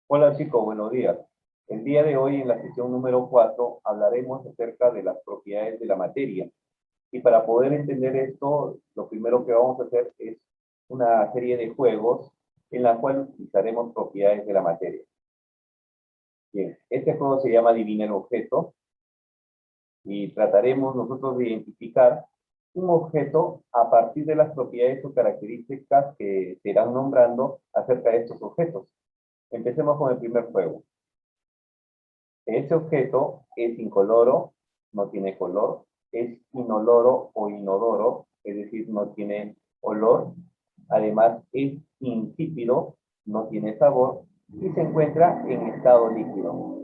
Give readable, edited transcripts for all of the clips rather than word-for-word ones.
Hola chicos, buenos días. El día de hoy en la sesión número 4 hablaremos acerca de las propiedades de la materia. Y para poder entender esto, lo primero que vamos a hacer es una serie de juegos en la cual utilizaremos propiedades de la materia. Bien, este juego se llama Adivina el objeto y trataremos nosotros de identificar un objeto a partir de las propiedades o características que se irán nombrando acerca de estos objetos. Empecemos con el primer juego. Ese objeto es incoloro, no tiene color, es inoloro o inodoro, es decir, no tiene olor, además es insípido, no tiene sabor y se encuentra en estado líquido.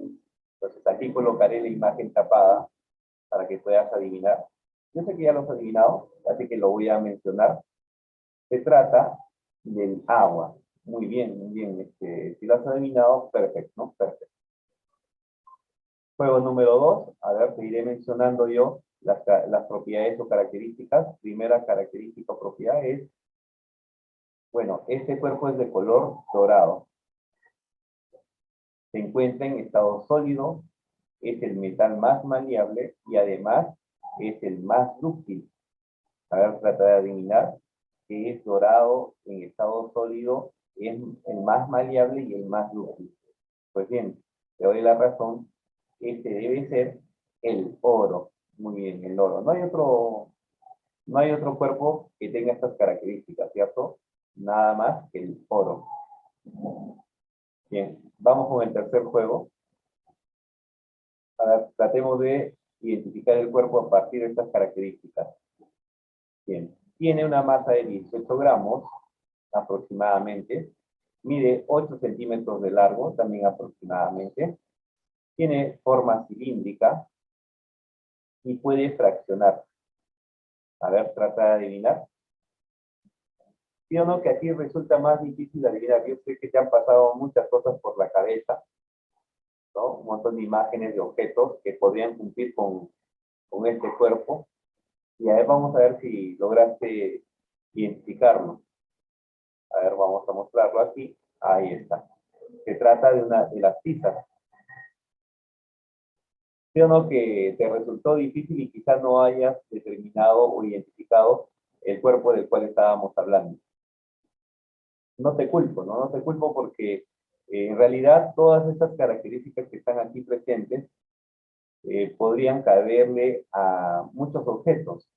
Entonces aquí colocaré la imagen tapada para que puedas adivinar. Yo sé que ya lo has adivinado, así que lo voy a mencionar. Se trata del agua. Muy bien, muy bien. Si lo has adivinado, perfecto, ¿no? Perfecto. Juego número 2, a ver, te iré mencionando yo las propiedades o características. Primera característica o propiedad es, bueno, este cuerpo es de color dorado. Se encuentra en estado sólido, es el metal más maleable y además es el más dúctil. A ver, trata de adivinar que es dorado en estado sólido, es el más maleable y el más dúctil. Pues bien, te doy la razón, este debe ser el oro. Muy bien, el oro. No hay otro cuerpo que tenga estas características, ¿cierto? Nada más que el oro. Bien, vamos con el tercer juego. Ahora tratemos de identificar el cuerpo a partir de estas características. Bien, tiene una masa de 18 gramos aproximadamente, mide 8 centímetros de largo, también aproximadamente, tiene forma cilíndrica y puede fraccionar. A ver, trata de adivinar. ¿Sí o no que a ti resulta más difícil adivinar? Yo sé que te han pasado muchas cosas por la cabeza, ¿no? Un montón de imágenes de objetos que podrían cumplir con este cuerpo. Y a ver, vamos a ver si lograste identificarlo. A ver, vamos a mostrarlo aquí. Ahí está. Se trata de una de las tizas. ¿Sí o no que te resultó difícil y quizás no hayas determinado o identificado el cuerpo del cual estábamos hablando? No te culpo, ¿no? No te culpo porque en realidad todas estas características que están aquí presentes podrían caberle a muchos objetos.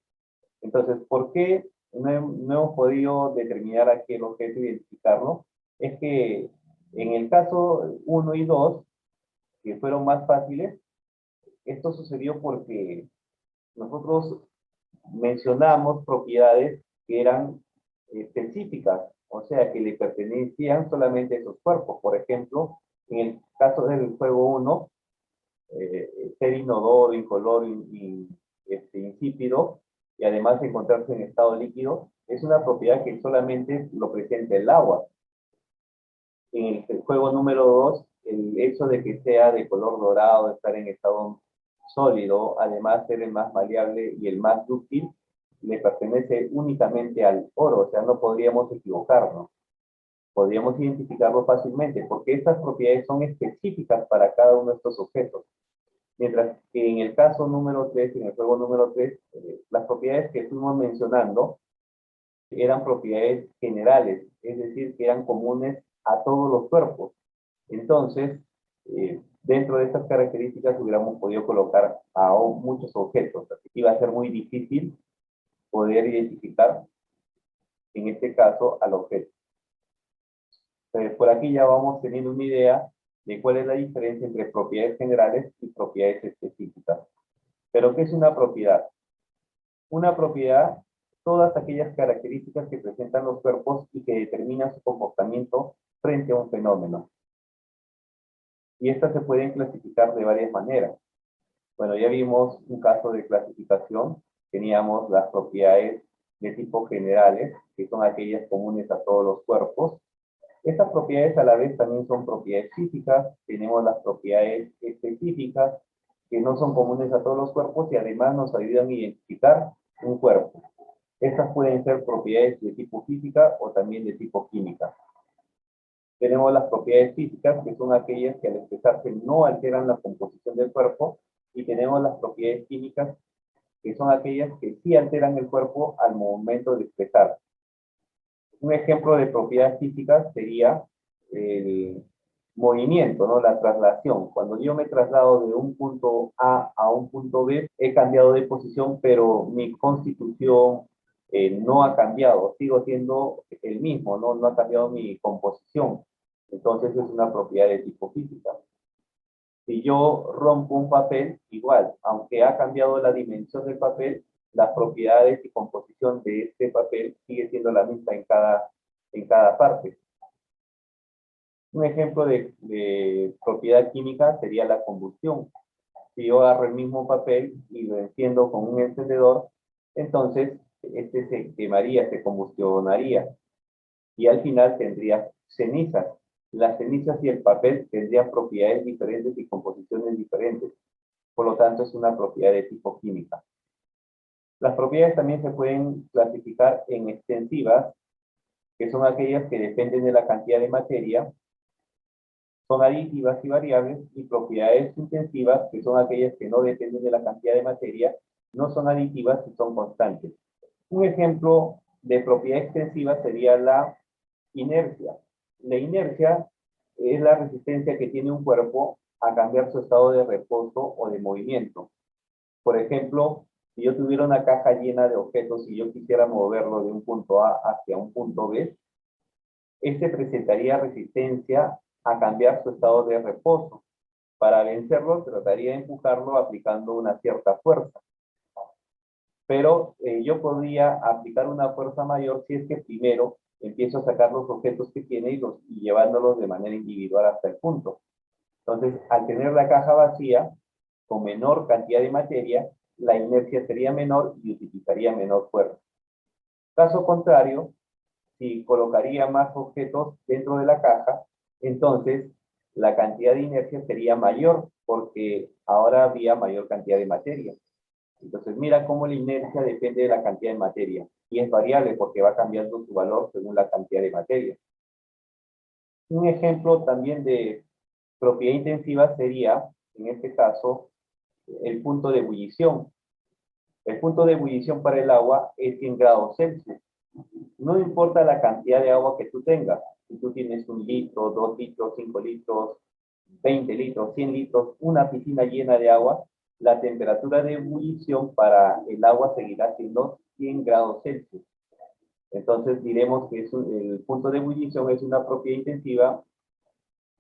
Entonces, ¿por qué no hemos podido determinar aquel objeto e identificarlo? Es que en el caso 1 y 2, que fueron más fáciles, esto sucedió porque nosotros mencionamos propiedades que eran específicas, o sea, que le pertenecían solamente a esos cuerpos. Por ejemplo, en el caso del juego 1, ser inodoro, incoloro, insípido, y además encontrarse en estado líquido, es una propiedad que solamente lo presenta el agua. En el juego número 2, el hecho de que sea de color dorado, estar en estado sólido, además ser el más maleable y el más dúctil, le pertenece únicamente al oro, o sea, no podríamos equivocarnos. Podríamos identificarlo fácilmente, porque estas propiedades son específicas para cada uno de estos objetos. Mientras que en el caso número 3, en el juego número 3, las propiedades que fuimos mencionando eran propiedades generales, es decir, que eran comunes a todos los cuerpos. Entonces, dentro de estas características hubiéramos podido colocar a muchos objetos, así que iba a ser muy difícil poder identificar, en este caso, al objeto. Por aquí ya vamos teniendo una idea de cuál es la diferencia entre propiedades generales y propiedades específicas. ¿Pero qué es una propiedad? Una propiedad, todas aquellas características que presentan los cuerpos y que determinan su comportamiento frente a un fenómeno. Y estas se pueden clasificar de varias maneras. Bueno, ya vimos un caso de clasificación. Teníamos las propiedades de tipo generales, que son aquellas comunes a todos los cuerpos. Estas propiedades a la vez también son propiedades físicas. Tenemos las propiedades específicas, que no son comunes a todos los cuerpos y además nos ayudan a identificar un cuerpo. Estas pueden ser propiedades de tipo física o también de tipo química. Tenemos las propiedades físicas, que son aquellas que al expresarse no alteran la composición del cuerpo, y tenemos las propiedades químicas, que son aquellas que sí alteran el cuerpo al momento de expresar. Un ejemplo de propiedad física sería el movimiento, ¿no? La traslación. Cuando yo me traslado de un punto A un punto B, he cambiado de posición, pero mi constitución no ha cambiado, sigo siendo el mismo, ¿no? No ha cambiado mi composición. Entonces es una propiedad de tipo física. Si yo rompo un papel, igual, aunque ha cambiado la dimensión del papel, las propiedades y composición de este papel sigue siendo la misma en cada parte. Un ejemplo de propiedad química sería la combustión. Si yo agarro el mismo papel y lo enciendo con un encendedor, entonces este se quemaría, se combustionaría y al final tendría cenizas. Las cenizas y el papel tendrían propiedades diferentes y composiciones diferentes. Por lo tanto, es una propiedad de tipo química. Las propiedades también se pueden clasificar en extensivas, que son aquellas que dependen de la cantidad de materia, son aditivas y variables, y propiedades intensivas, que son aquellas que no dependen de la cantidad de materia, no son aditivas y son constantes. Un ejemplo de propiedad extensiva sería la inercia. La inercia es la resistencia que tiene un cuerpo a cambiar su estado de reposo o de movimiento. Por ejemplo, si yo tuviera una caja llena de objetos y yo quisiera moverlo de un punto A hacia un punto B, este presentaría resistencia a cambiar su estado de reposo. Para vencerlo, trataría de empujarlo aplicando una cierta fuerza. Pero yo podría aplicar una fuerza mayor si es que primero empiezo a sacar los objetos que tiene y llevándolos de manera individual hasta el punto. Entonces, al tener la caja vacía, con menor cantidad de materia, la inercia sería menor y utilizaría menor fuerza. Caso contrario, si colocaría más objetos dentro de la caja, entonces la cantidad de inercia sería mayor porque ahora había mayor cantidad de materia. Entonces mira cómo la inercia depende de la cantidad de materia y es variable porque va cambiando su valor según la cantidad de materia. Un ejemplo también de propiedad intensiva sería, en este caso, el punto de ebullición. El punto de ebullición para el agua es 100 grados Celsius. No importa la cantidad de agua que tú tengas. Si tú tienes 1 litro, 2 litros, 5 litros, 20 litros, 100 litros, una piscina llena de agua, la temperatura de ebullición para el agua seguirá siendo 100 grados Celsius. Entonces diremos que el punto de ebullición es una propiedad intensiva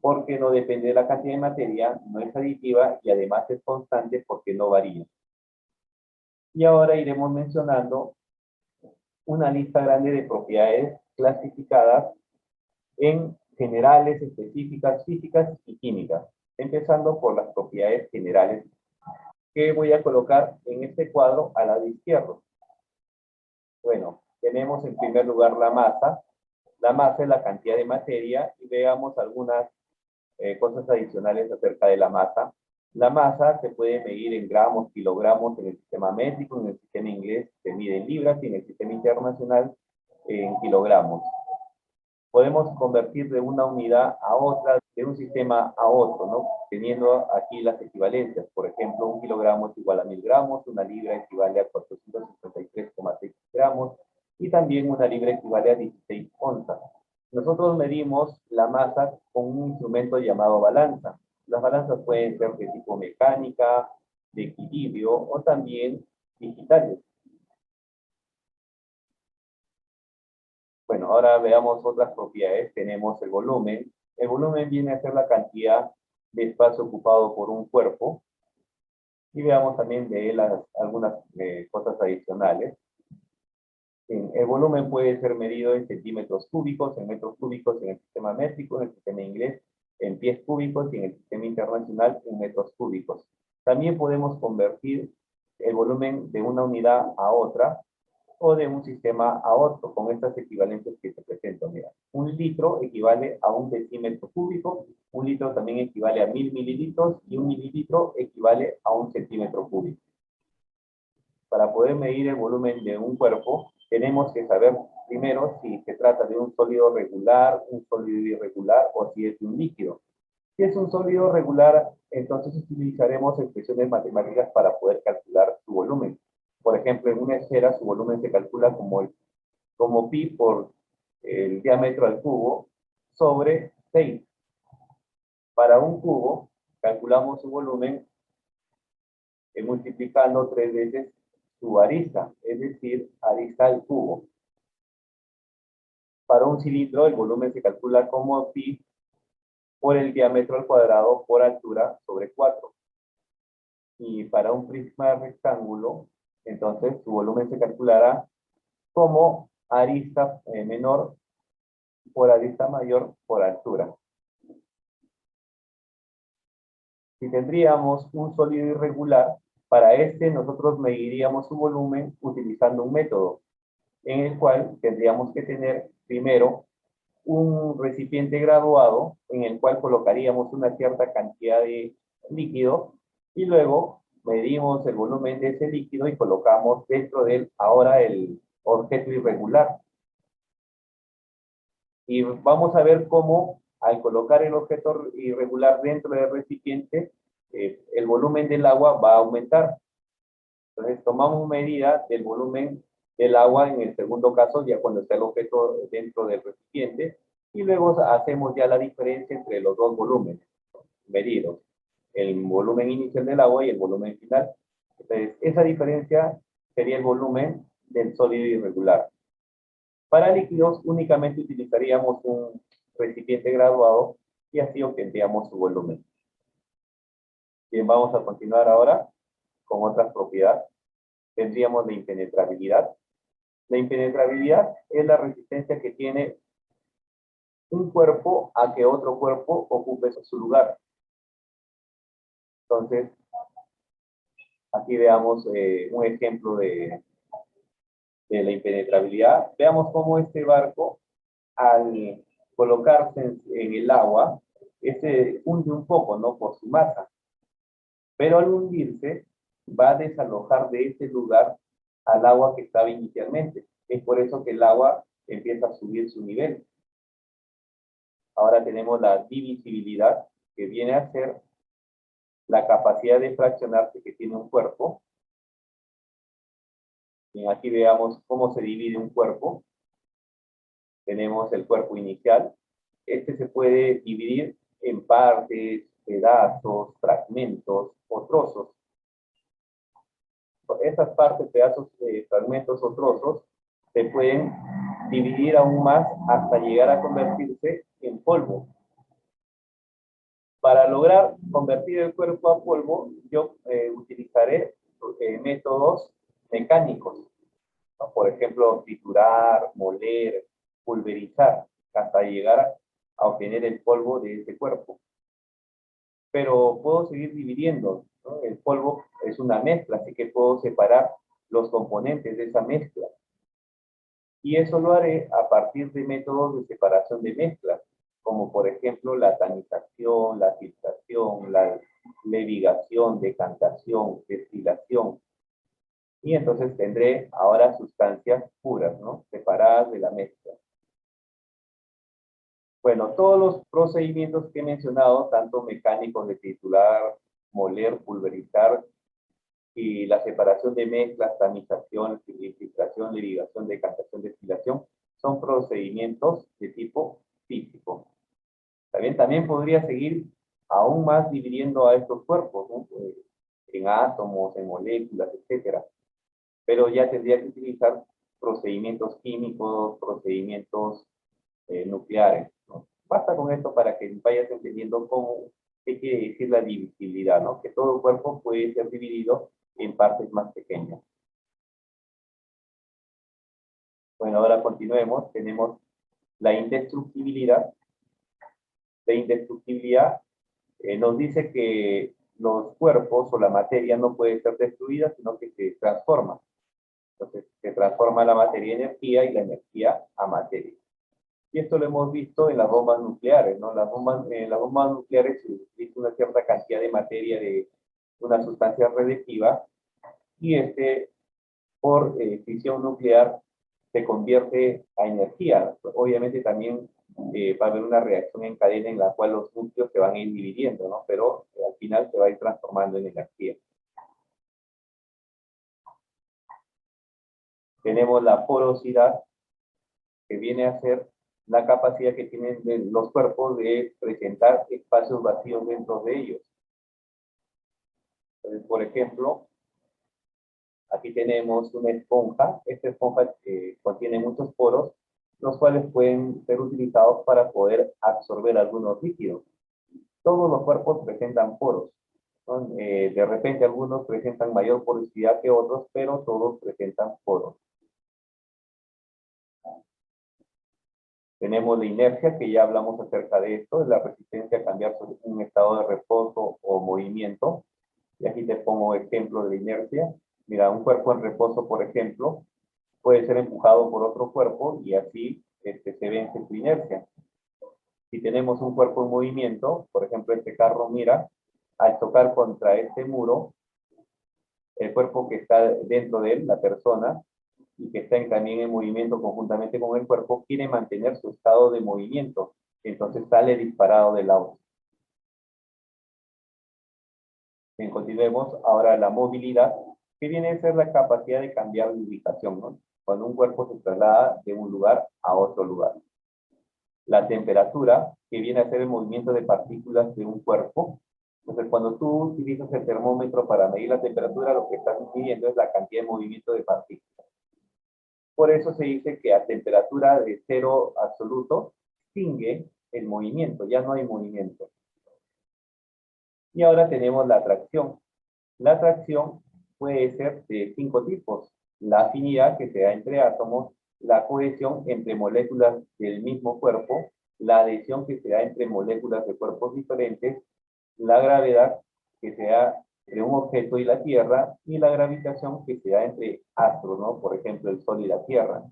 porque no depende de la cantidad de materia, no es aditiva y además es constante porque no varía. Y ahora iremos mencionando una lista grande de propiedades clasificadas en generales, específicas, físicas y químicas, empezando por las propiedades generales que voy a colocar en este cuadro al lado izquierdo. Bueno, tenemos en primer lugar la masa. La masa es la cantidad de materia y veamos algunas cosas adicionales acerca de la masa. La masa se puede medir en gramos, kilogramos en el sistema métrico, en el sistema inglés se mide en libras y en el sistema internacional en kilogramos. Podemos convertir de una unidad a otra, de un sistema a otro, ¿no? Teniendo aquí las equivalencias. Por ejemplo, 1 kilogramo es igual a 1000 gramos, una libra equivale a 453,6 gramos y también una libra equivale a 16 onzas. Nosotros medimos la masa con un instrumento llamado balanza. Las balanzas pueden ser de tipo mecánica, de equilibrio o también digitales. Bueno, ahora veamos otras propiedades. Tenemos el volumen. El volumen viene a ser la cantidad de espacio ocupado por un cuerpo. Y veamos también de él algunas cosas adicionales. El volumen puede ser medido en centímetros cúbicos, en metros cúbicos en el sistema métrico, en el sistema inglés, en pies cúbicos y en el sistema internacional en metros cúbicos. También podemos convertir el volumen de una unidad a otra o de un sistema a otro, con estas equivalencias que se presentan. Mira, 1 litro equivale a 1 decímetro cúbico, 1 litro también equivale a 1000 mililitros y 1 mililitro equivale a 1 centímetro cúbico. Para poder medir el volumen de un cuerpo, tenemos que saber primero si se trata de un sólido regular, un sólido irregular o si es un líquido. Si es un sólido regular, entonces utilizaremos expresiones matemáticas para poder calcular su volumen. Por ejemplo, en una esfera su volumen se calcula como pi por el diámetro al cubo sobre 6. Para un cubo, calculamos su volumen multiplicando 3 veces su arista, es decir, arista al cubo. Para un cilindro, el volumen se calcula como pi por el diámetro al cuadrado por altura sobre 4. Y para un prisma rectángulo, entonces su volumen se calculará como arista menor por arista mayor por altura. Si tendríamos un sólido irregular, para este nosotros mediríamos su volumen utilizando un método en el cual tendríamos que tener primero un recipiente graduado en el cual colocaríamos una cierta cantidad de líquido y luego medimos el volumen de ese líquido y colocamos dentro de él ahora el objeto irregular. Y vamos a ver cómo al colocar el objeto irregular dentro del recipiente, el volumen del agua va a aumentar. Entonces tomamos medida del volumen del agua en el segundo caso, ya cuando está el objeto dentro del recipiente, y luego hacemos ya la diferencia entre los dos volúmenes medidos, el volumen inicial del agua y el volumen final. Entonces, esa diferencia sería el volumen del sólido irregular. Para líquidos únicamente utilizaríamos un recipiente graduado y así obtendríamos su volumen. Bien, vamos a continuar ahora con otras propiedades. Tendríamos la impenetrabilidad. La impenetrabilidad es la resistencia que tiene un cuerpo a que otro cuerpo ocupe su lugar. Entonces, aquí veamos un ejemplo de la impenetrabilidad. Veamos cómo este barco, al colocarse en el agua, se hunde un poco, ¿no? Por su masa. Pero al hundirse, va a desalojar de ese lugar al agua que estaba inicialmente. Es por eso que el agua empieza a subir su nivel. Ahora tenemos la divisibilidad, que viene a ser la capacidad de fraccionarse que tiene un cuerpo. Bien, aquí veamos cómo se divide un cuerpo. Tenemos el cuerpo inicial. Este se puede dividir en partes, pedazos, fragmentos o trozos. Estas partes, pedazos, fragmentos o trozos se pueden dividir aún más hasta llegar a convertirse en polvo. Para lograr convertir el cuerpo a polvo, yo utilizaré métodos mecánicos, ¿no? Por ejemplo, triturar, moler, pulverizar, hasta llegar a obtener el polvo de ese cuerpo. Pero puedo seguir dividiendo, ¿no? El polvo es una mezcla, así que puedo separar los componentes de esa mezcla. Y eso lo haré a partir de métodos de separación de mezclas, como por ejemplo la tamización, la filtración, la levigación, decantación, destilación. Y entonces tendré ahora sustancias puras, ¿no? Separadas de la mezcla. Bueno, todos los procedimientos que he mencionado, tanto mecánicos de triturar, moler, pulverizar, y la separación de mezclas, tamización, filtración, levigación, decantación, destilación, son procedimientos de tipo físico. También podría seguir aún más dividiendo a estos cuerpos, ¿no? En átomos, en moléculas, etcétera. Pero ya tendría que utilizar procedimientos químicos, procedimientos nucleares, ¿no? Basta con esto para que vayas entendiendo qué quiere decir la divisibilidad, ¿no? Que todo cuerpo puede ser dividido en partes más pequeñas. Bueno, ahora continuemos. Tenemos la indestructibilidad. La indestructibilidad nos dice que los cuerpos o la materia no puede ser destruida, sino que se transforma. Entonces, se transforma la materia en energía y la energía a materia. Y esto lo hemos visto en las bombas nucleares, ¿no? En las bombas nucleares se utiliza una cierta cantidad de materia de una sustancia radiactiva y por fisión nuclear se convierte a energía. Obviamente también va a haber una reacción en cadena en la cual los núcleos se van a ir dividiendo, ¿no? Pero al final se va a ir transformando en energía. Tenemos la porosidad, que viene a ser la capacidad que tienen los cuerpos de presentar espacios vacíos dentro de ellos. Entonces, por ejemplo, aquí tenemos una esponja. Esta esponja contiene muchos poros, los cuales pueden ser utilizados para poder absorber algunos líquidos. Todos los cuerpos presentan poros, ¿no? De repente algunos presentan mayor porosidad que otros, pero todos presentan poros. Tenemos la inercia, que ya hablamos acerca de esto, es la resistencia a cambiar sobre un estado de reposo o movimiento. Y aquí te pongo ejemplo de la inercia. Mira, un cuerpo en reposo, por ejemplo, puede ser empujado por otro cuerpo y así se vence su inercia. Si tenemos un cuerpo en movimiento, por ejemplo, este carro, mira, al tocar contra este muro, el cuerpo que está dentro de él, la persona, y que está también en movimiento conjuntamente con el cuerpo, quiere mantener su estado de movimiento. Entonces sale disparado del auto. Bien, continuemos. Ahora la movilidad, que viene a ser la capacidad de cambiar de ubicación, ¿no? Cuando un cuerpo se traslada de un lugar a otro lugar. La temperatura, que viene a ser el movimiento de partículas de un cuerpo. Entonces, cuando tú utilizas el termómetro para medir la temperatura, lo que estás midiendo es la cantidad de movimiento de partículas. Por eso se dice que a temperatura de cero absoluto extingue el movimiento, ya no hay movimiento. Y ahora tenemos la atracción. La atracción puede ser de 5 tipos. La afinidad, que se da entre átomos, la cohesión entre moléculas del mismo cuerpo, la adhesión, que se da entre moléculas de cuerpos diferentes, la gravedad, que se da entre un objeto y la Tierra, y la gravitación, que se da entre astros, ¿no? Por ejemplo, el Sol y la Tierra.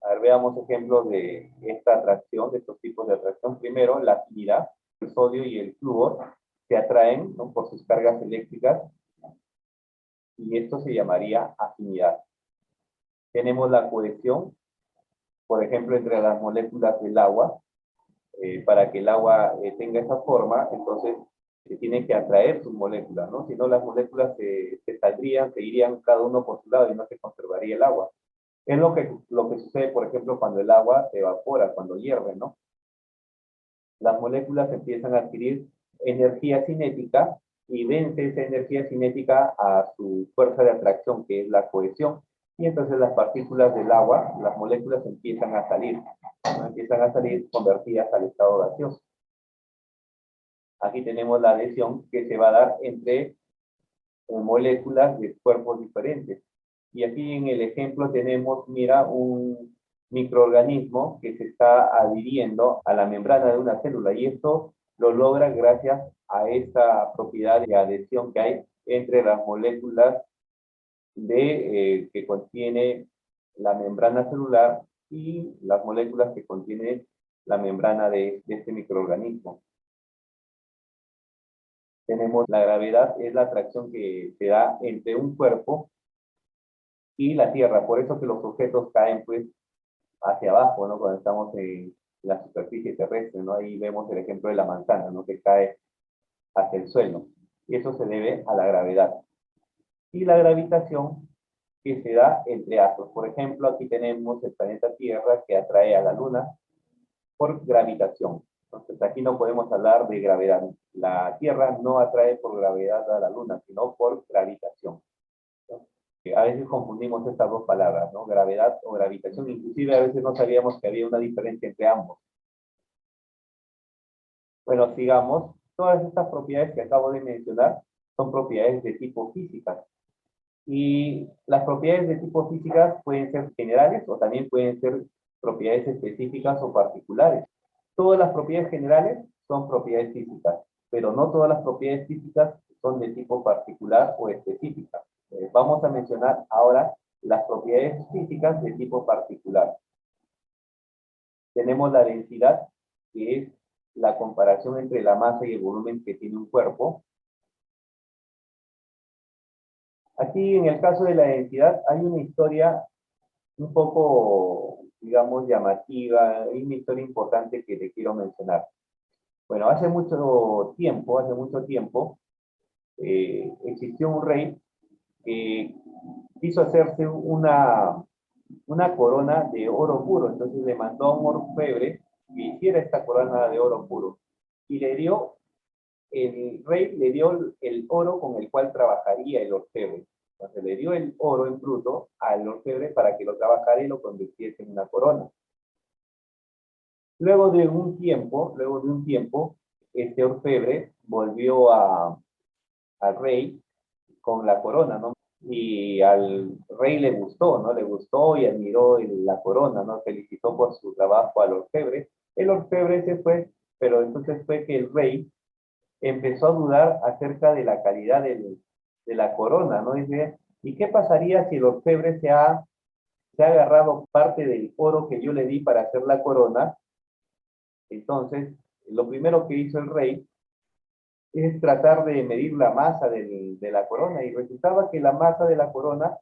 A ver, veamos ejemplos de esta atracción, de estos tipos de atracción. Primero, la afinidad. El sodio y el flúor se atraen, ¿no?, por sus cargas eléctricas, y esto se llamaría afinidad. Tenemos la cohesión, por ejemplo, entre las moléculas del agua. Para que el agua tenga esa forma, entonces se tienen que atraer sus moléculas, ¿no? Si no, las moléculas se saldrían, se irían cada uno por su lado y no se conservaría el agua. Es lo que sucede, por ejemplo, cuando el agua se evapora, cuando hierve, ¿no? Las moléculas empiezan a adquirir energía cinética y vence esa energía cinética a su fuerza de atracción, que es la cohesión. Y entonces las partículas del agua, las moléculas empiezan a salir, ¿no? Empiezan a salir convertidas al estado gaseoso. Aquí tenemos la adhesión, que se va a dar entre moléculas de cuerpos diferentes. Y aquí en el ejemplo tenemos, mira, un microorganismo que se está adhiriendo a la membrana de una célula, y esto lo logra gracias a esta propiedad de adhesión que hay entre las moléculas que contiene la membrana celular y las moléculas que contiene la membrana de este microorganismo. Tenemos la gravedad, es la atracción que se da entre un cuerpo y la Tierra. Por eso que los objetos caen pues hacia abajo, ¿no? Cuando estamos en la superficie terrestre, ¿no? Ahí vemos el ejemplo de la manzana, ¿no?, que cae hacia el suelo. Y eso se debe a la gravedad. Y la gravitación, que se da entre astros. Por ejemplo, aquí tenemos el planeta Tierra, que atrae a la Luna por gravitación. Entonces aquí no podemos hablar de gravedad. La Tierra no atrae por gravedad a la Luna, sino por gravitación, ¿no? A veces confundimos estas dos palabras, ¿no? Gravedad o gravitación. Inclusive a veces no sabíamos que había una diferencia entre ambos. Bueno, sigamos. Todas estas propiedades que acabo de mencionar son propiedades de tipo físicas. Y las propiedades de tipo físicas pueden ser generales o también pueden ser propiedades específicas o particulares. Todas las propiedades generales son propiedades físicas, pero no todas las propiedades físicas son de tipo particular o específica. Vamos a mencionar ahora las propiedades físicas de tipo particular. Tenemos la densidad, que es la comparación entre la masa y el volumen que tiene un cuerpo. Aquí, en el caso de la densidad, hay una historia un poco, digamos, llamativa, hay una historia importante que te quiero mencionar. Bueno, hace mucho tiempo, existió un rey que quiso hacerse una corona de oro puro. Entonces le mandó a un orfebre que hiciera esta corona de oro puro. Y el rey le dio el oro con el cual trabajaría el orfebre. Entonces le dio el oro en bruto al orfebre para que lo trabajara y lo convirtiese en una corona. Luego de un tiempo, este orfebre volvió al rey con la corona, ¿no? Y al rey le gustó, ¿no? Le gustó y admiró la corona, ¿no? Felicitó por su trabajo al orfebre. El orfebre se fue, pero entonces fue que el rey empezó a dudar acerca de la calidad de la corona, ¿no? Dice, ¿y qué pasaría si el orfebre se ha agarrado parte del oro que yo le di para hacer la corona? Entonces, lo primero que hizo el rey es tratar de medir la masa de la corona y resultaba que la masa de la corona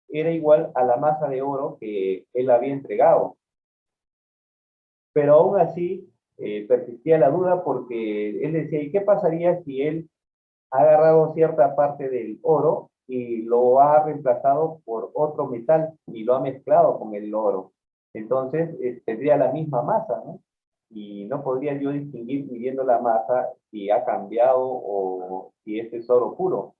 era igual a la masa de oro que él había entregado. Pero aún así persistía la duda porque él decía, ¿y qué pasaría si él ha agarrado cierta parte del oro y lo ha reemplazado por otro metal y lo ha mezclado con el oro? Entonces tendría la misma masa, ¿no? Y no podría yo distinguir midiendo la masa si ha cambiado o si este es oro puro.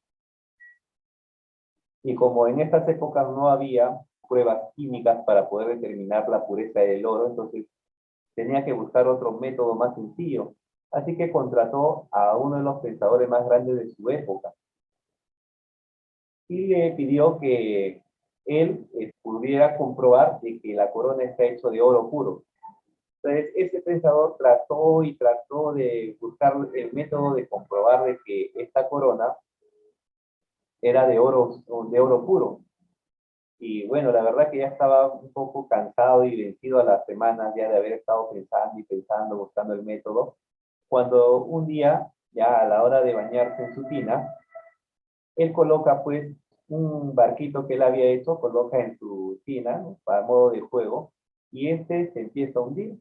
Y como en estas épocas no había pruebas químicas para poder determinar la pureza del oro, entonces tenía que buscar otro método más sencillo. Así que contrató a uno de los pensadores más grandes de su época y le pidió que él pudiera comprobar de que la corona está hecha de oro puro. Entonces, ese pensador trató y trató de buscar el método de comprobar de que esta corona era de oro puro. Y bueno, la verdad que ya estaba un poco cansado y vencido a las semanas ya de haber estado pensando y pensando, buscando el método, cuando un día, ya a la hora de bañarse en su tina, él coloca pues un barquito que él había hecho, coloca en su tina, ¿no? Para modo de juego, y este se empieza a hundir.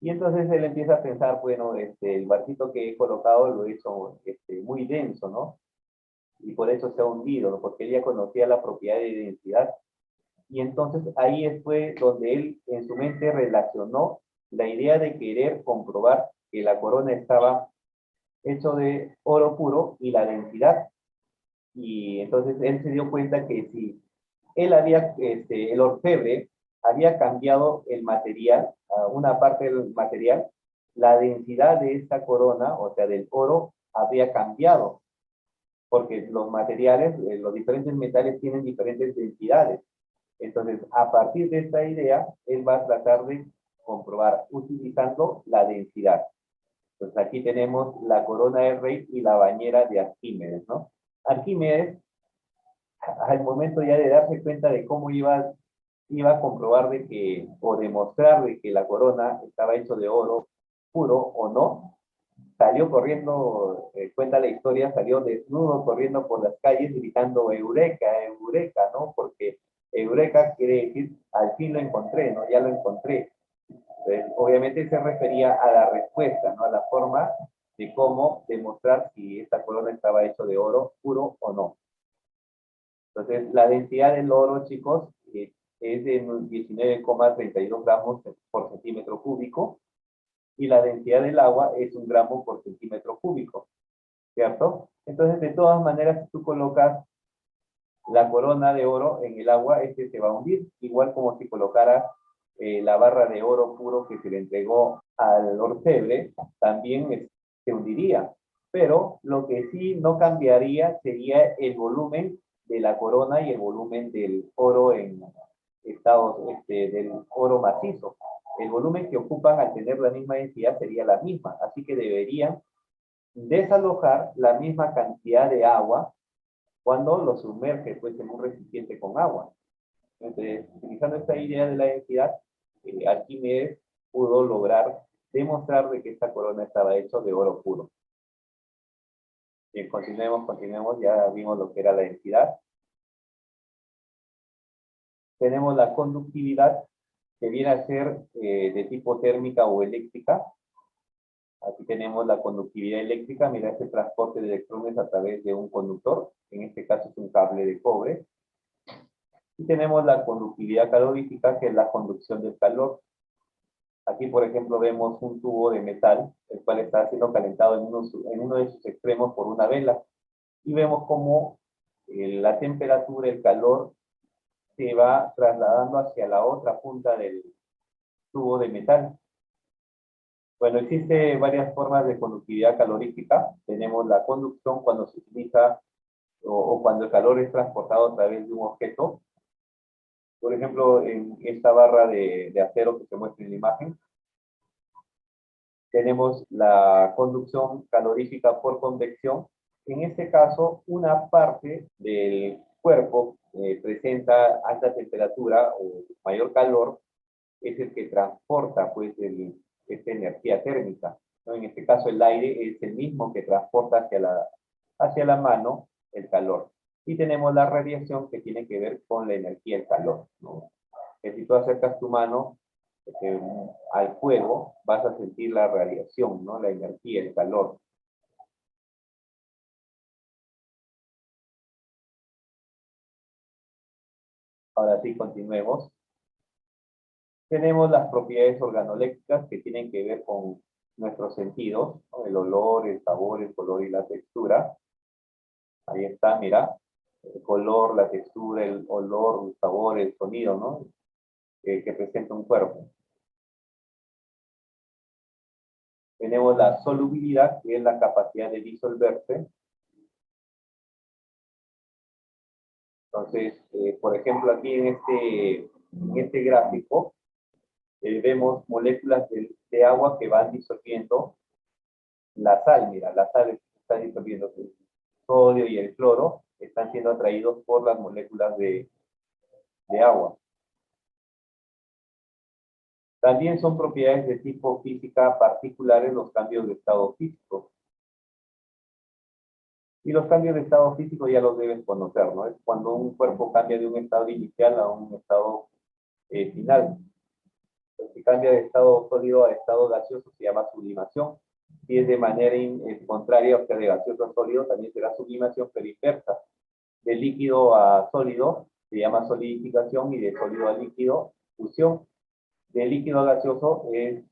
Y entonces él empieza a pensar, bueno, el barquito que he colocado lo he hecho muy denso, ¿no? Y por eso se ha hundido, ¿no? Porque él ya conocía la propiedad de densidad. Y entonces ahí fue donde él en su mente relacionó la idea de querer comprobar que la corona estaba hecho de oro puro y la densidad. Y entonces él se dio cuenta que si el orfebre había cambiado el material, una parte del material, la densidad de esta corona, o sea, del oro, había cambiado, porque los materiales, los diferentes metales tienen diferentes densidades. Entonces, a partir de esta idea, él va a tratar de comprobar utilizando la densidad. Entonces, aquí tenemos la corona del rey y la bañera de Arquímedes, ¿no? Arquímedes, al momento ya de darse cuenta de cómo iba a comprobar de que, o demostrar de que la corona estaba hecho de oro puro o no, salió corriendo, cuenta la historia, salió desnudo corriendo por las calles gritando Eureka, Eureka, ¿no? Porque Eureka quiere decir, al fin lo encontré, ¿no? Ya lo encontré. Entonces, obviamente se refería a la respuesta, ¿no? A la forma de cómo demostrar si esta corona estaba hecho de oro puro o no. Entonces, la densidad del oro, chicos, es de 19,32 gramos por centímetro cúbico y la densidad del agua es 1 gramo por centímetro cúbico, ¿cierto? Entonces, de todas maneras, si tú colocas la corona de oro en el agua, este se va a hundir, igual como si colocara la barra de oro puro que se le entregó al orfebre, también se hundiría. Pero lo que sí no cambiaría sería el volumen de la corona y el volumen del oro en estado, del oro macizo. El volumen que ocupan al tener la misma densidad sería la misma, así que deberían desalojar la misma cantidad de agua cuando lo sumerge pues, en un recipiente con agua. Entonces, utilizando esta idea de la densidad, Arquímedes pudo lograr demostrar de que esta corona estaba hecha de oro puro. Bien, continuemos, ya vimos lo que era la densidad. Tenemos la conductividad, que viene a ser de tipo térmica o eléctrica. Aquí tenemos la conductividad eléctrica, mira este transporte de electrones a través de un conductor, en este caso es un cable de cobre. Y tenemos la conductividad calorífica, que es la conducción del calor. Aquí, por ejemplo, vemos un tubo de metal, el cual está siendo calentado en uno de sus extremos por una vela. Y vemos cómo la temperatura, el calor, se va trasladando hacia la otra punta del tubo de metal. Bueno, existe varias formas de conductividad calorífica. Tenemos la conducción cuando se utiliza o cuando el calor es transportado a través de un objeto. Por ejemplo, en esta barra de acero que se muestra en la imagen, tenemos la conducción calorífica por convección. En este caso, una parte del cuerpo presenta alta temperatura o mayor calor, es el que transporta pues esta energía térmica, ¿no? En este caso el aire es el mismo que transporta hacia la mano el calor. Y tenemos la radiación, que tiene que ver con la energía del calor, ¿no? Que si tú acercas tu mano al fuego, vas a sentir la radiación, ¿no? La energía, el calor. Ahora sí, continuemos. Tenemos las propiedades organolépticas, que tienen que ver con nuestros sentidos, ¿no? El olor, el sabor, el color y la textura. Ahí está, mira, el color, la textura, el olor, el sabor, el sonido, ¿no? Que presenta un cuerpo. Tenemos la solubilidad, que es la capacidad de disolverse. Entonces, por ejemplo, aquí en este gráfico, vemos moléculas de agua que van disolviendo la sal. Mira, la sal está disolviendo el sodio y el cloro, están siendo atraídos por las moléculas de agua. También son propiedades de tipo física particulares los cambios de estado físico. Y los cambios de estado físico ya los deben conocer, ¿no? Es cuando un cuerpo cambia de un estado inicial a un estado final. Entonces, si cambia de estado sólido a estado gaseoso, se llama sublimación. Si es de manera contraria, o sea, de gaseoso a sólido, también será sublimación, pero inversa. De líquido a sólido se llama solidificación, y de sólido a líquido, fusión. De líquido a gaseoso es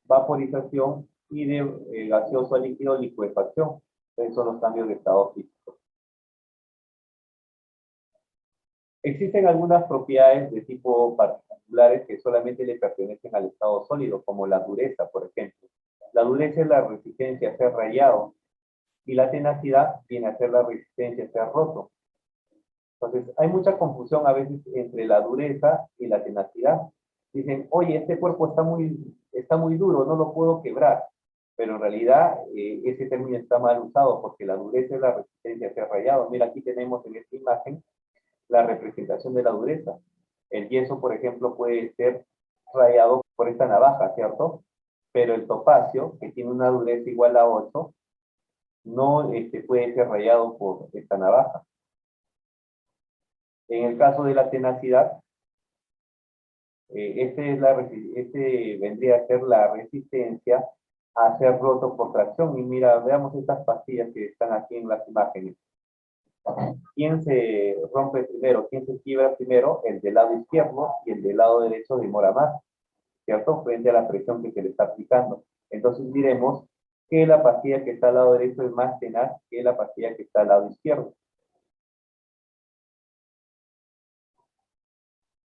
vaporización, y de gaseoso a líquido, licuefacción. Esos son los cambios de estado físico. Existen algunas propiedades de tipo particulares que solamente le pertenecen al estado sólido, como la dureza, por ejemplo. La dureza es la resistencia a ser rayado, y la tenacidad viene a ser la resistencia a ser roto. Entonces, hay mucha confusión a veces entre la dureza y la tenacidad. Dicen, oye, este cuerpo está muy duro, no lo puedo quebrar. Pero en realidad ese término está mal usado, porque la dureza es la resistencia a ser rayado. Mira, aquí tenemos en esta imagen la representación de la dureza. El yeso, por ejemplo, puede ser rayado por esta navaja, ¿cierto? Pero el topacio, que tiene una dureza igual a 8, no puede ser rayado por esta navaja. En el caso de la tenacidad, este vendría a ser la resistencia a ser roto por tracción. Y mira, veamos estas pastillas que están aquí en las imágenes. ¿Quién se rompe primero? ¿Quién se quiebra primero? El del lado izquierdo, y el del lado derecho demora más, ¿cierto? Frente a la presión que se le está aplicando. Entonces diremos que la pastilla que está al lado derecho es más tenaz que la pastilla que está al lado izquierdo.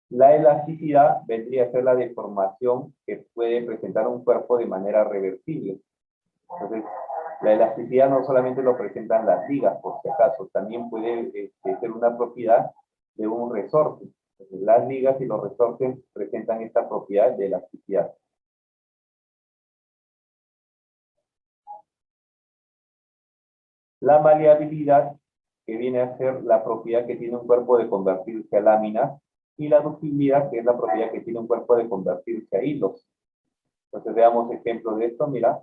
La elasticidad vendría a ser la deformación que puede presentar un cuerpo de manera reversible. Entonces, la elasticidad no solamente lo presentan las ligas, por si acaso, también puede ser una propiedad de un resorte. Entonces, las ligas y los resortes presentan esta propiedad de elasticidad. La maleabilidad, que viene a ser la propiedad que tiene un cuerpo de convertirse a láminas, y la ductilidad, que es la propiedad que tiene un cuerpo de convertirse a hilos. Entonces veamos ejemplos de esto. Mira,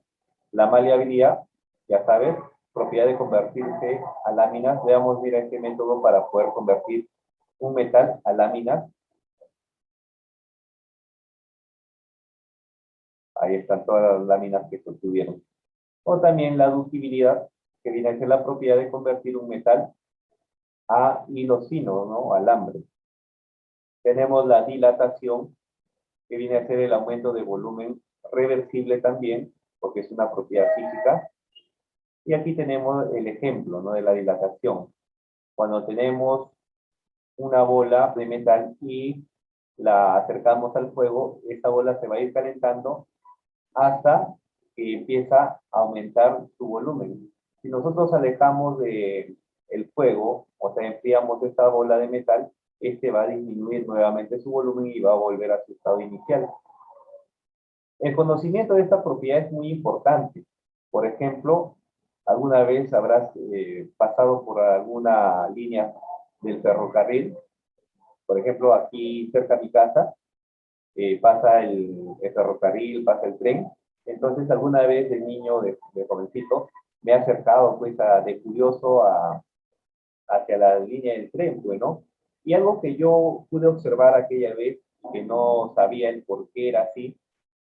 la maleabilidad, ya sabes, propiedad de convertirse a láminas. Veamos, mira, este método para poder convertir un metal a láminas. Ahí están todas las láminas que se obtuvieron. O también la ductibilidad, que viene a ser la propiedad de convertir un metal a hilo fino, ¿no? Alambre. Tenemos la dilatación, que viene a ser el aumento de volumen reversible también, porque es una propiedad física. Y aquí tenemos el ejemplo, ¿no? De la dilatación. Cuando tenemos una bola de metal y la acercamos al fuego, esta bola se va a ir calentando hasta que empieza a aumentar su volumen. Si nosotros alejamos el fuego, o sea, enfriamos esta bola de metal, este va a disminuir nuevamente su volumen y va a volver a su estado inicial. El conocimiento de esta propiedad es muy importante. Por ejemplo, alguna vez habrás pasado por alguna línea del ferrocarril. Por ejemplo, aquí cerca de mi casa pasa el ferrocarril, pasa el tren. Entonces, alguna vez de niño, de jovencito, me he acercado pues de curioso hacia la línea del tren, bueno. Y algo que yo pude observar aquella vez, que no sabía el por qué era así,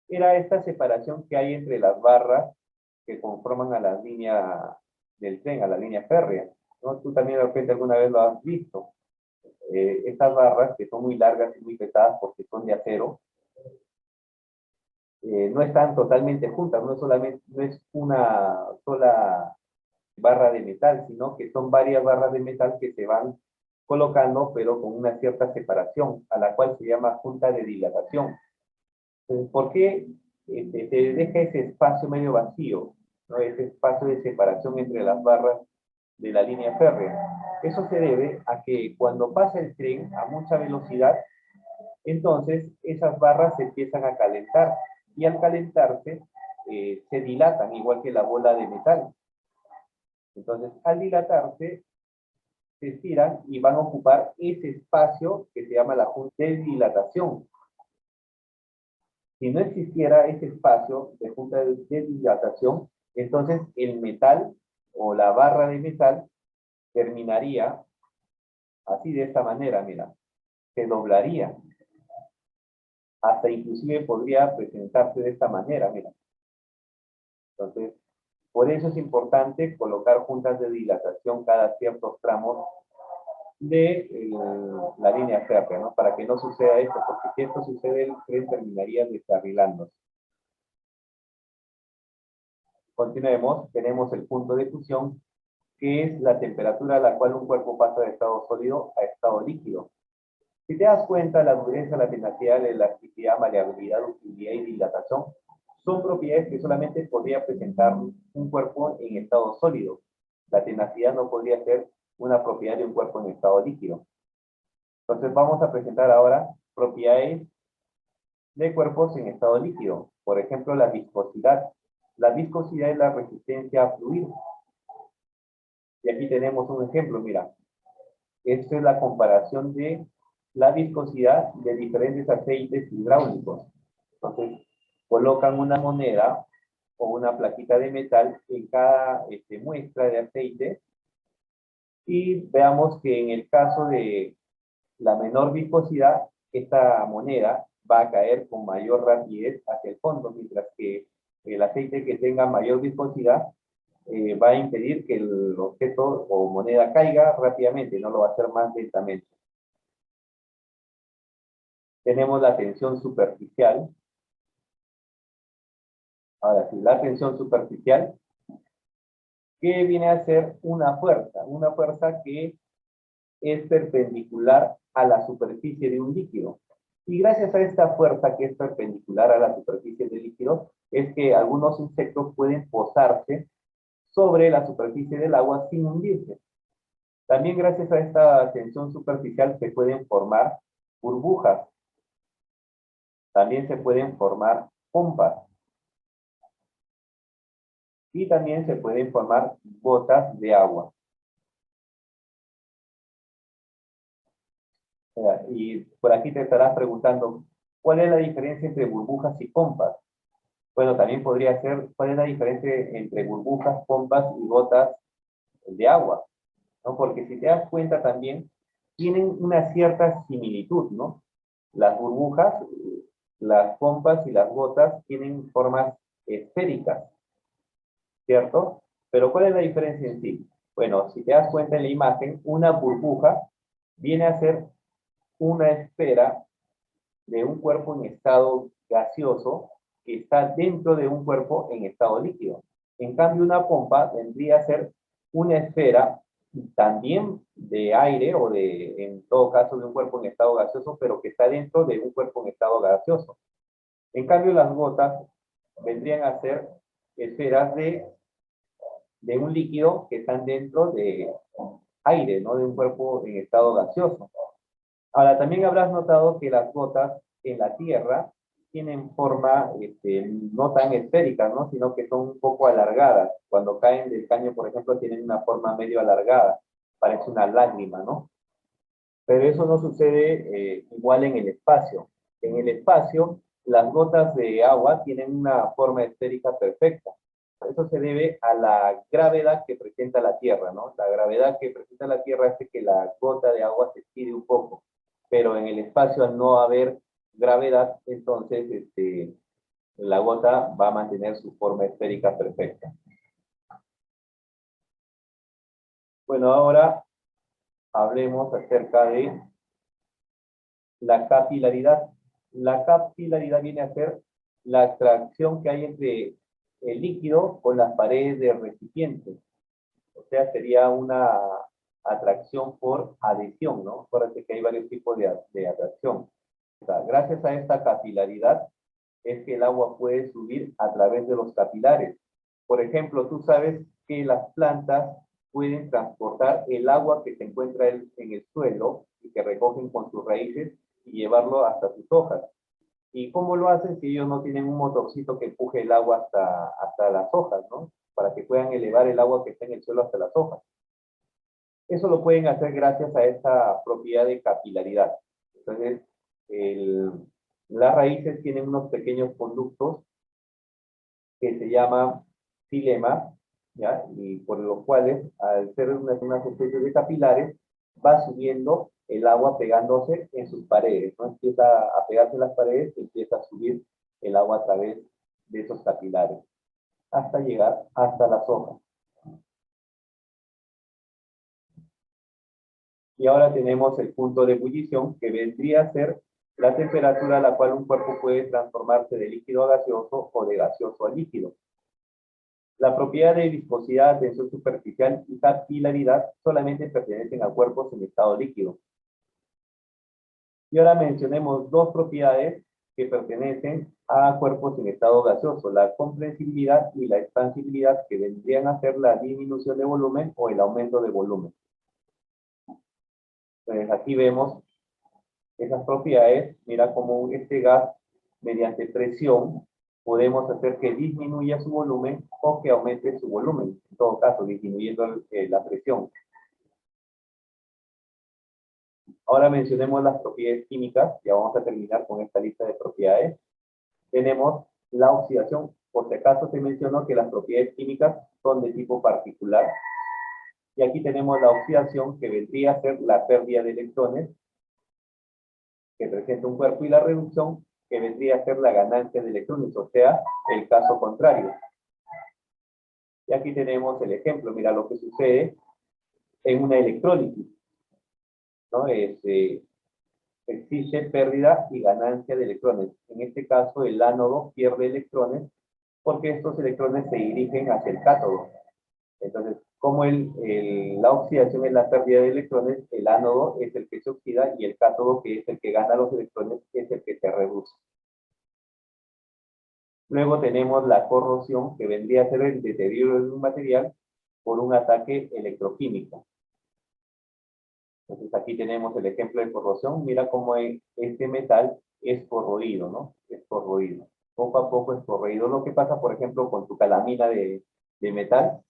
era esta separación que hay entre las barras que conforman a la línea del tren, a la línea férrea, ¿no? Tú también de repente alguna vez lo has visto. Estas barras, que son muy largas y muy pesadas porque son de acero, no están totalmente juntas, no es una sola barra de metal, sino que son varias barras de metal que se van colocando, pero con una cierta separación, a la cual se llama junta de dilatación. Entonces, ¿por qué se deja ese espacio medio vacío, ¿no? Ese espacio de separación entre las barras de la línea férrea? Eso se debe a que cuando pasa el tren a mucha velocidad, entonces esas barras se empiezan a calentar y al calentarse se dilatan, igual que la bola de metal. Entonces, al dilatarse, se estiran y van a ocupar ese espacio que se llama la junta de dilatación. Si no existiera ese espacio de junta de dilatación, entonces el metal o la barra de metal terminaría así de esta manera, mira, se doblaría. Hasta inclusive podría presentarse de esta manera, mira. Entonces, por eso es importante colocar juntas de dilatación cada ciertos tramos de la línea férrea, ¿no? Para que no suceda esto, porque si esto sucede, el tren terminaría descarrilándose. Continuemos, tenemos el punto de fusión, que es la temperatura a la cual un cuerpo pasa de estado sólido a estado líquido. Si te das cuenta, la dureza, la tenacidad, la elasticidad, maleabilidad, ductilidad y dilatación son propiedades que solamente podría presentar un cuerpo en estado sólido. La tenacidad no podría ser una propiedad de un cuerpo en estado líquido. Entonces vamos a presentar ahora propiedades de cuerpos en estado líquido. Por ejemplo, la viscosidad. La viscosidad es la resistencia a fluir. Y aquí tenemos un ejemplo, mira. Esta es la comparación de la viscosidad de diferentes aceites hidráulicos. Entonces, colocan una moneda o una plaquita de metal en cada muestra de aceite y veamos que en el caso de la menor viscosidad, esta moneda va a caer con mayor rapidez hacia el fondo, mientras que el aceite que tenga mayor viscosidad va a impedir que el objeto o moneda caiga rápidamente, no lo va a hacer más lentamente. Tenemos la tensión superficial. Ahora sí, la tensión superficial, que viene a ser una fuerza que es perpendicular a la superficie de un líquido. Y gracias a esta fuerza que es perpendicular a la superficie del líquido, es que algunos insectos pueden posarse sobre la superficie del agua sin hundirse. También gracias a esta tensión superficial se pueden formar burbujas. También se pueden formar pompas. Y también se pueden formar gotas de agua. Y por aquí te estarás preguntando, ¿cuál es la diferencia entre burbujas y pompas? Bueno, también podría ser, ¿cuál es la diferencia entre burbujas, pompas y gotas de agua? ¿No? Porque si te das cuenta también, tienen una cierta similitud, ¿no? Las burbujas las pompas y las gotas tienen formas esféricas, ¿cierto? Pero ¿cuál es la diferencia en sí? Bueno, si te das cuenta en la imagen, una burbuja viene a ser una esfera de un cuerpo en estado gaseoso que está dentro de un cuerpo en estado líquido. En cambio, una pompa vendría a ser una esfera también de aire o en todo caso, de un cuerpo en estado gaseoso, pero que está dentro de un cuerpo en estado gaseoso. En cambio, las gotas vendrían a ser esferas de un líquido que están dentro de aire, ¿no? De un cuerpo en estado gaseoso. Ahora, también habrás notado que las gotas en la Tierra tienen forma no tan esférica, ¿no? Sino que son un poco alargadas. Cuando caen del caño, por ejemplo, tienen una forma medio alargada. Parece una lágrima, ¿no? Pero eso no sucede igual en el espacio. En el espacio, las gotas de agua tienen una forma esférica perfecta. Eso se debe a la gravedad que presenta la Tierra, ¿no? La gravedad que presenta la Tierra hace que la gota de agua se estire un poco, pero en el espacio, al no haber gravedad, entonces la gota va a mantener su forma esférica perfecta. Bueno, ahora hablemos acerca de la capilaridad. La capilaridad viene a ser la atracción que hay entre el líquido con las paredes del recipiente. O sea, sería una atracción por adhesión, ¿no? Acuérdate que hay varios tipos de atracción. O sea, gracias a esta capilaridad es que el agua puede subir a través de los capilares. Por ejemplo, tú sabes que las plantas pueden transportar el agua que se encuentra en el suelo y que recogen con sus raíces y llevarlo hasta sus hojas. ¿Y cómo lo hacen si ellos no tienen un motorcito que empuje el agua hasta las hojas, ¿no? Para que puedan elevar el agua que está en el suelo hasta las hojas. Eso lo pueden hacer gracias a esta propiedad de capilaridad. Entonces, las raíces tienen unos pequeños conductos que se llaman xilema, ¿ya? Y por los cuales, al ser unas especies de capilares, va subiendo el agua pegándose en sus paredes, ¿no? Empieza a pegarse en las paredes y empieza a subir el agua a través de esos capilares, hasta llegar hasta las hojas. Y ahora tenemos el punto de ebullición, que vendría a ser la temperatura a la cual un cuerpo puede transformarse de líquido a gaseoso o de gaseoso a líquido. La propiedad de viscosidad, tensión superficial y capilaridad solamente pertenecen a cuerpos en estado líquido. Y ahora mencionemos dos propiedades que pertenecen a cuerpos en estado gaseoso, la compresibilidad y la expansibilidad, que vendrían a ser la disminución de volumen o el aumento de volumen. Entonces aquí vemos esas propiedades. Mira cómo este gas, mediante presión, podemos hacer que disminuya su volumen o que aumente su volumen, en todo caso, disminuyendo la presión. Ahora mencionemos las propiedades químicas, ya vamos a terminar con esta lista de propiedades. Tenemos la oxidación, por si acaso se mencionó que las propiedades químicas son de tipo particular. Y aquí tenemos la oxidación, que vendría a ser la pérdida de electrones que presenta un cuerpo, y la reducción, que vendría a ser la ganancia de electrones, o sea, el caso contrario. Y aquí tenemos el ejemplo. Mira lo que sucede en una electrólisis, ¿no? Existe pérdida y ganancia de electrones. En este caso, el ánodo pierde electrones porque estos electrones se dirigen hacia el cátodo. Entonces, como la oxidación es la pérdida de electrones, el ánodo es el que se oxida y el cátodo, que es el que gana los electrones, es el que se reduce. Luego tenemos la corrosión, que vendría a ser el deterioro de un material por un ataque electroquímico. Entonces aquí tenemos el ejemplo de corrosión. Mira cómo este metal es corroído, ¿no? Es corroído. Poco a poco es corroído. Lo que pasa, por ejemplo, con tu calamina de metal,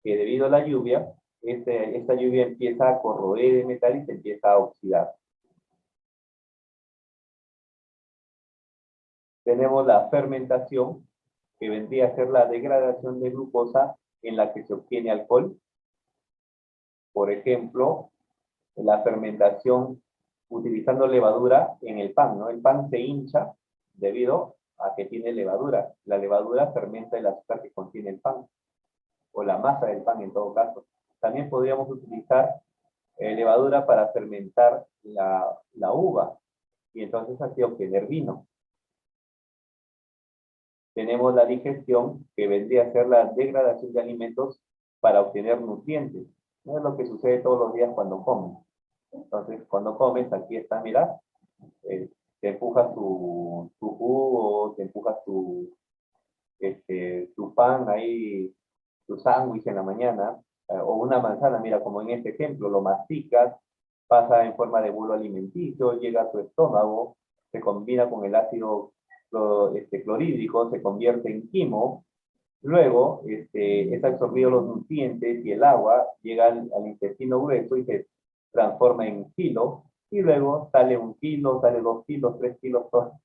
que debido a la lluvia, esta lluvia empieza a corroer el metal y se empieza a oxidar. Tenemos la fermentación, que vendría a ser la degradación de glucosa en la que se obtiene alcohol. Por ejemplo, la fermentación utilizando levadura en el pan, ¿no? El pan se hincha debido a que tiene levadura. La levadura fermenta el azúcar que contiene el pan, o la masa del pan en todo caso. También podríamos utilizar levadura para fermentar la uva, y entonces así obtener vino. Tenemos la digestión, que vendría a ser la degradación de alimentos para obtener nutrientes. No es lo que sucede todos los días cuando comes. Entonces, cuando comes, aquí está, mira, te empujas tu jugo, te empujas tu pan ahí, tu sándwich en la mañana, o una manzana, mira, como en este ejemplo, lo masticas, pasa en forma de bulo alimenticio, llega a tu estómago, se combina con el ácido clorhídrico, se convierte en quimo, luego es absorbido los nutrientes y el agua, llega al intestino grueso y se transforma en kilo, y luego sale 1 kilo, sale 2 kilos, 3 kilos, todo.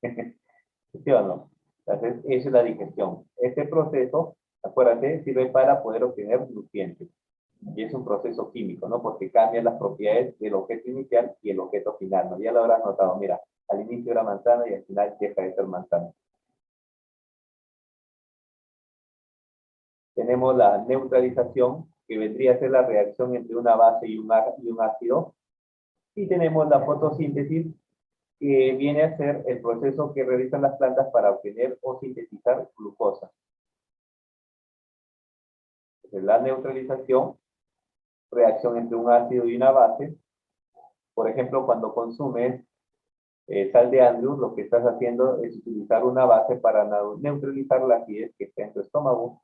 ¿Sí o no? Entonces, esa es la digestión. Este proceso, acuérdate, sirve para poder obtener nutrientes. Y es un proceso químico, ¿no? Porque cambia las propiedades del objeto inicial y el objeto final, ¿no? Ya lo habrás notado, mira, al inicio era manzana y al final deja de ser manzana. Tenemos la neutralización, que vendría a ser la reacción entre una base y un ácido. Y tenemos la fotosíntesis, que viene a ser el proceso que realizan las plantas para obtener o sintetizar glucosa. Entonces, la neutralización, reacción entre un ácido y una base. Por ejemplo, cuando consumes sal de Andrews, lo que estás haciendo es utilizar una base para neutralizar la acidez que está en tu estómago.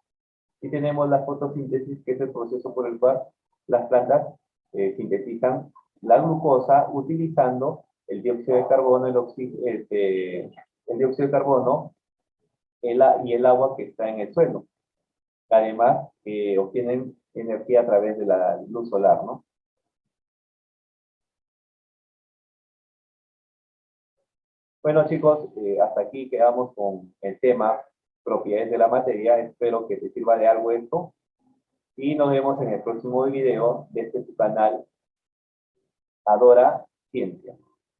Y tenemos la fotosíntesis, que es el proceso por el cual las plantas sintetizan la glucosa utilizando el dióxido de carbono, el dióxido de carbono y el agua que está en el suelo. Además, obtienen energía a través de la luz solar, ¿no? Bueno, chicos, hasta aquí quedamos con el tema propiedades de la materia. Espero que te sirva de algo esto. Y nos vemos en el próximo video de este tu canal Adora Ciencia.